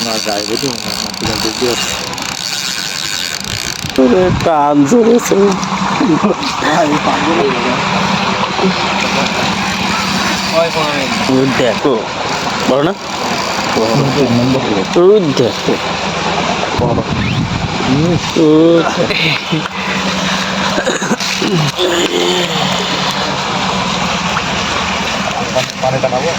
না যায় বুঝলি না কান ধরেছে দেখো বলো না দেখো পানিটা নাবো